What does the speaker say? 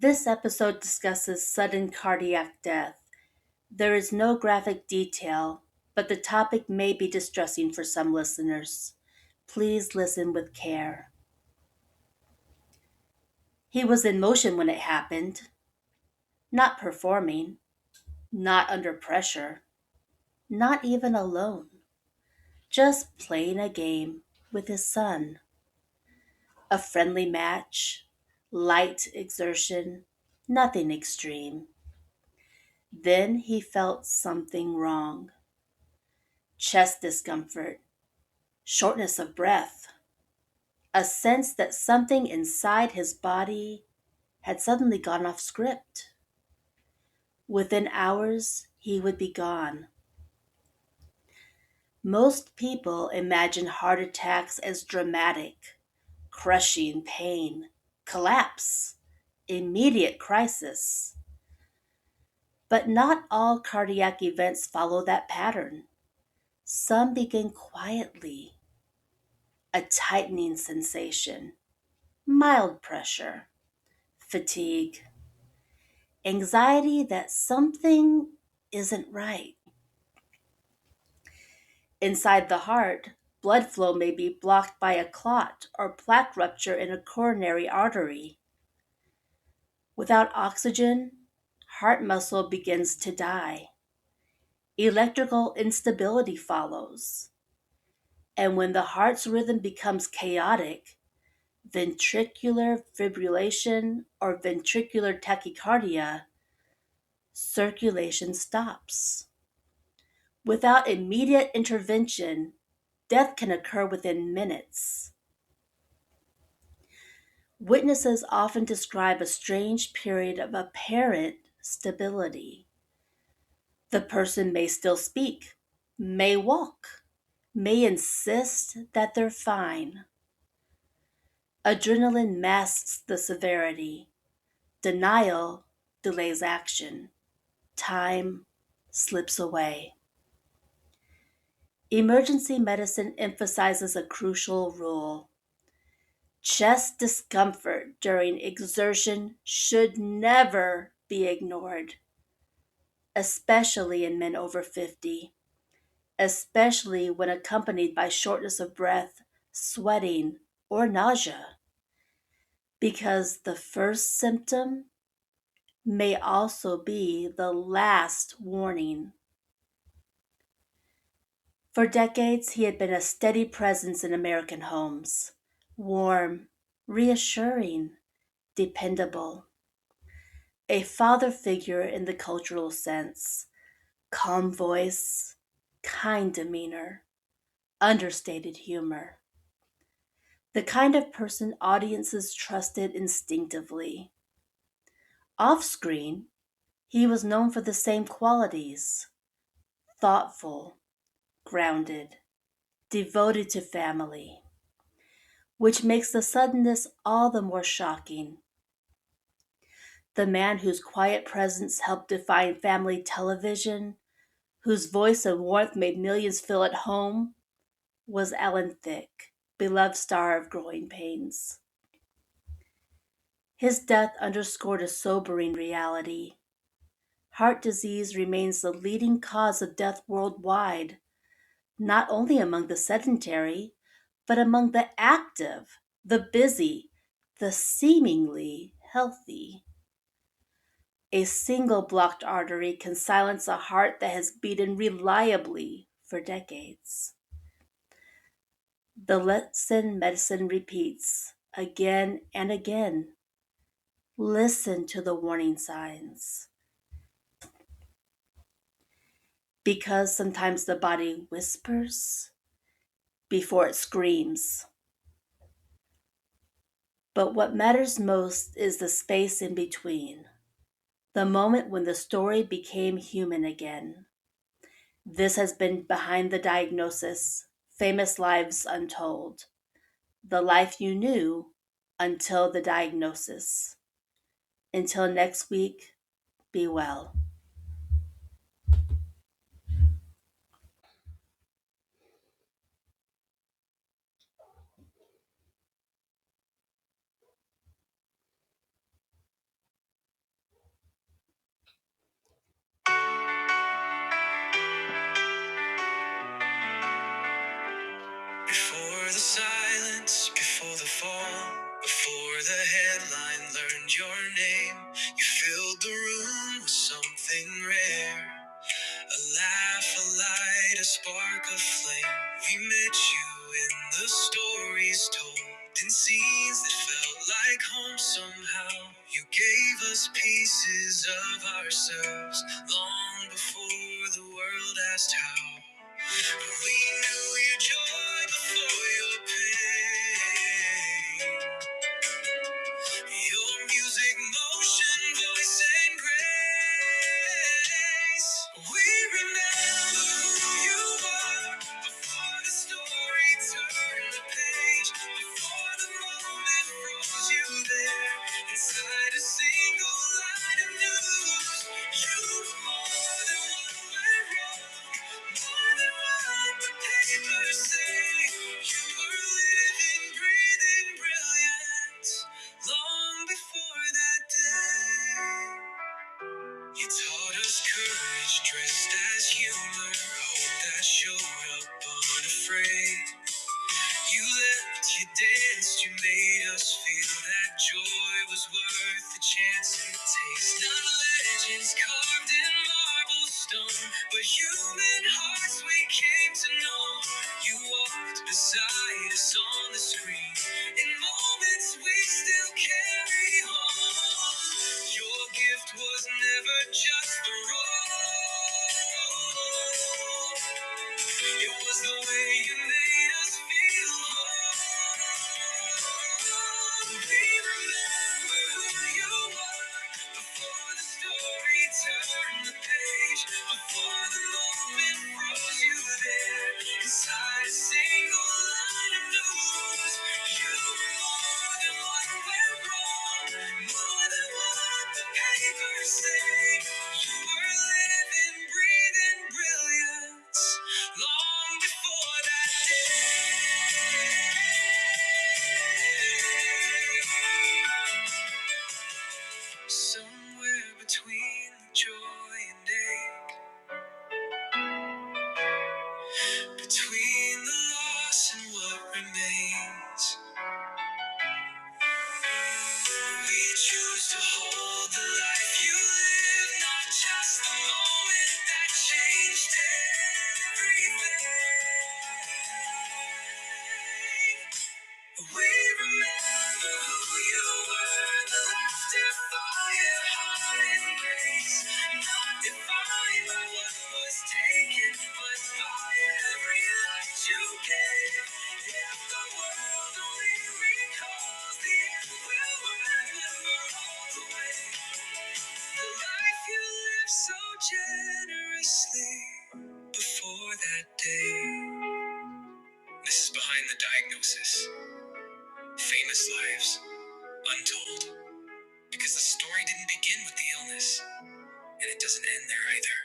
This episode discusses sudden cardiac death. There is no graphic detail, but the topic may be distressing for some listeners. Please listen with care. He was in motion when it happened, not performing, not under pressure, not even alone, just playing a game with his son. A friendly match, light exertion, nothing extreme. Then he felt something wrong. Chest discomfort, shortness of breath, a sense that something inside his body had suddenly gone off script. Within hours, he would be gone. Most people imagine heart attacks as dramatic, crushing pain, collapse, immediate crisis. But not all cardiac events follow that pattern. Some begin quietly, a tightening sensation, mild pressure, fatigue, anxiety that something isn't right. Inside the heart, blood flow may be blocked by a clot or plaque rupture in a coronary artery. Without oxygen, heart muscle begins to die. Electrical instability follows. And when the heart's rhythm becomes chaotic, ventricular fibrillation or ventricular tachycardia, circulation stops. Without immediate intervention, death can occur within minutes. Witnesses often describe a strange period of apparent stability. The person may still speak, may walk, may insist that they're fine. Adrenaline masks the severity. Denial delays action. Time slips away. Emergency medicine emphasizes a crucial rule. Chest discomfort during exertion should never be ignored, especially in men over 50, especially when accompanied by shortness of breath, sweating, or nausea, because the first symptom may also be the last warning. For decades, he had been a steady presence in American homes, warm, reassuring, dependable. A father figure in the cultural sense, calm voice, kind demeanor, understated humor. The kind of person audiences trusted instinctively. Off screen, he was known for the same qualities: thoughtful, grounded, devoted to family, which makes the suddenness all the more shocking. The man whose quiet presence helped define family television, whose voice and warmth made millions feel at home, was Alan Thicke, beloved star of Growing Pains. His death underscored a sobering reality. Heart disease remains the leading cause of death worldwide, not only among the sedentary, but among the active, the busy, the seemingly healthy. A single blocked artery can silence a heart that has beaten reliably for decades. The lesson medicine repeats again and again. Listen to the warning signs. Because sometimes the body whispers before it screams. But what matters most is the space in between, the moment when the story became human again. This has been Behind the Diagnosis, Famous Lives Untold. The life you knew until the diagnosis. Until next week, be well. our name. You filled the room with something rare. A laugh, a light, a spark, a flame. We met you in the stories told, in scenes that felt like home somehow. You gave us pieces of ourselves long before the world asked how. We knew your joy before your pain. Your music, motion, voice, and grace. We remember who you are before the story turned the page, before the moment froze you there inside a single line of news. You were more than what went wrong, more than what the papers say. You were living, breathing brilliance long before that day. You taught us courage dressed as humor, hope that showed up unafraid. You leapt, you danced, you made us feel that joy was worth the chance it takes. Not legends carved in marble stone, but human hearts we came to know. You walked beside us on the screen in moments we still carry home. Your gift was never just a role. It was the way you made us feel whole. We remember who you were before the story turned the page, before the moment froze you there inside a single line of news. You were more than what went wrong, more than what the papers say. You were living, breathing brilliance long before that day. Somewhere between the joy and ache, between the loss and what remains, we choose to hold the life you live, not just the moment that changed everything. We remember who you were, the laughter, fire, heart, and grace. Not defined by what was taken, but by every life you gave. If the world only recalls the end, we'll remember all the way. The life you lived so generously before that day. This is Behind the Diagnosis. Famous lives, untold. Because the story didn't begin with the illness, and it doesn't end there either.